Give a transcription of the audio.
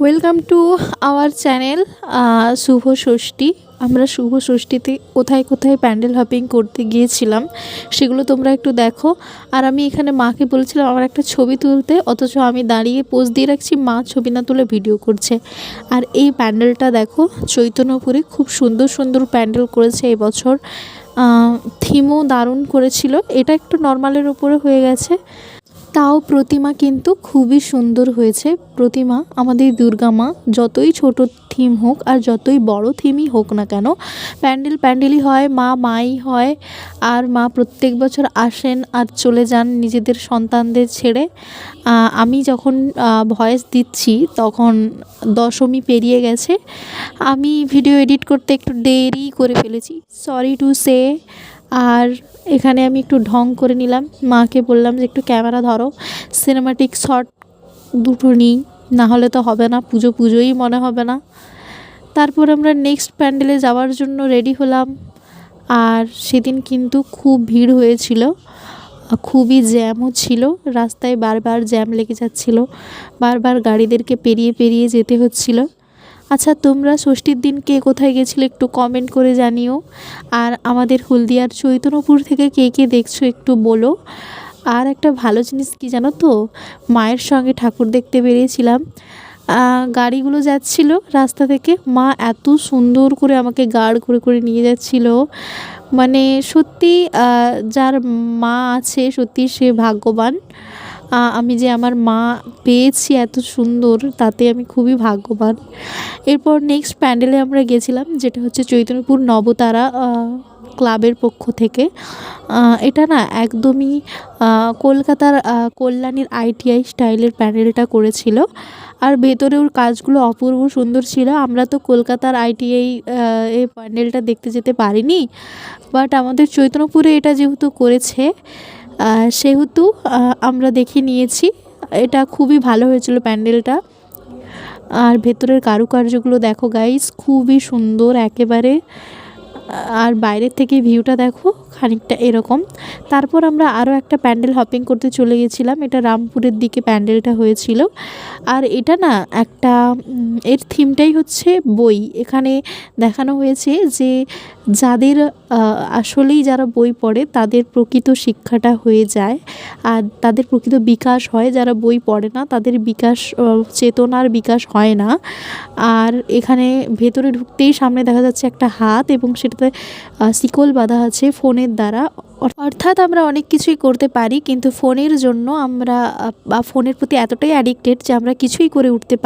Welcome to our channel শুভ ষষ্ঠী। আমরা শুভ ষষ্ঠীতে কোথায় কোথায় প্যান্ডেল হপিং করতে গিয়েছিলাম সেগুলো তোমরা একটু দেখো। আর আমি এখানে মাকে বলেছিলাম আমার একটা ছবি তুলতে, অথচ আমি দাঁড়িয়ে পোজ দিয়ে রাখছি, মা ছবি না তুলে ভিডিও করছে। আর এই প্যান্ডেলটা দেখো, চৈতন্যপুরে খুব সুন্দর সুন্দর প্যান্ডেল করেছে এবছর। থিমও দারুণ করেছিল। এটা একটু নর্মালের উপরে হয়ে গেছে, তাও প্রতিমা কিন্তু খুবই সুন্দর হয়েছে। প্রতিমা আমাদের দুর্গা মা, যতই ছোট থিম হোক আর যতই বড় থিমই হোক না কেন, প্যান্ডেলই হয়, মা মাই হয়। আর মা প্রত্যেক বছর আসেন আর চলে যান নিজেদের সন্তানদের ছেড়ে। আমি যখন ভয়েস দিচ্ছি তখন দশমী পেরিয়ে গেছে। আমি ভিডিও এডিট করতে একটু দেরি করে ফেলেছি, সরি টু সে। আর এখানে আমি একটু ঢং করে নিলাম, মাকে বললাম যে একটু ক্যামেরা ধরো, সিনেমাটিক শট দুটো নিই, না হলে তো হবে না, পুজোই মনে হবে না। তারপর আমরা নেক্সট প্যান্ডেলে যাওয়ার জন্য রেডি হলাম। আর সেদিন কিন্তু খুব ভিড় হয়েছিল, খুবই জ্যামও ছিল, রাস্তায় বারবার জ্যাম লেগে যাচ্ছিল, বারবার গাড়িদেরকে পেরিয়ে যেতে হচ্ছিল। আচ্ছা, তোমরা ষষ্ঠীর দিন কে কোথায় গেছিলে একটু কমেন্ট করে জানিও। আর আমাদের হলদিয়ার চৈতন্যপুর থেকে কে কে দেখছো একটু বলো। আর একটা ভালো জিনিস কি জানো তো, মায়ের সঙ্গে ঠাকুর দেখতে বেরিয়েছিলাম, গাড়িগুলো যাচ্ছিল রাস্তা থেকে, মা এত সুন্দর করে আমাকে গার্ড করে নিয়ে যাচ্ছিল। মানে সত্যি যার মা আছে সত্যি সে ভাগ্যবান। আমি যে আমার মা পেয়েছি এত সুন্দর, তাতে আমি খুবই ভাগ্যবান। এরপর নেক্সট প্যান্ডেলে আমরা গেছিলাম, যেটা হচ্ছে চৈতন্যপুর নবতারা ক্লাবের পক্ষ থেকে। এটা না একদমই কলকাতার কল্যাণীর ITI স্টাইলের প্যান্ডেলটা করেছিল। আর ভেতরের কাজগুলো অপূর্ব সুন্দর ছিল। আমরা তো কলকাতার ITI এই প্যান্ডেলটা দেখতে যেতে পারিনি, বাট আমাদের চৈতন্যপুরে এটা যেহেতু করেছে সেহেতু আমরা দেখে নিয়েছি। এটা খুবই ভালো হয়েছিল প্যান্ডেলটা। আর ভেতরের কারুকার্যগুলো দেখো গাইস, খুবই সুন্দর একেবারে। আর বাইরের থেকে ভিউটা দেখো খানিকটা এরকম। তারপর আমরা আরও একটা প্যান্ডেল হপিং করতে চলে গেছিলাম, এটা রামপুরের দিকে প্যান্ডেলটা হয়েছিল। আর এটা না একটা এর থিমটাই হচ্ছে বই। এখানে দেখানো হয়েছে যে যাদের আসলেই যারা বই পড়ে তাদের প্রকৃত শিক্ষাটা হয়ে যায় আর তাদের প্রকৃত বিকাশ হয়। যারা বই পড়ে না তাদের বিকাশ, চেতনার বিকাশ হয় না। আর এখানে ভেতরে ঢুকতেই সামনে দেখা যাচ্ছে একটা হাত, এবং সেটাতে শিকল বাঁধা আছে ফোনের দ্বারা। অর্থাৎ আমরা অনেক কিছুই করতে পারি, কিন্তু ফোনের জন্য আমরা বা ফোনের প্রতি এতটাই অ্যাডিক্টেড যে আমরা কিছুই করে উঠতে পারি।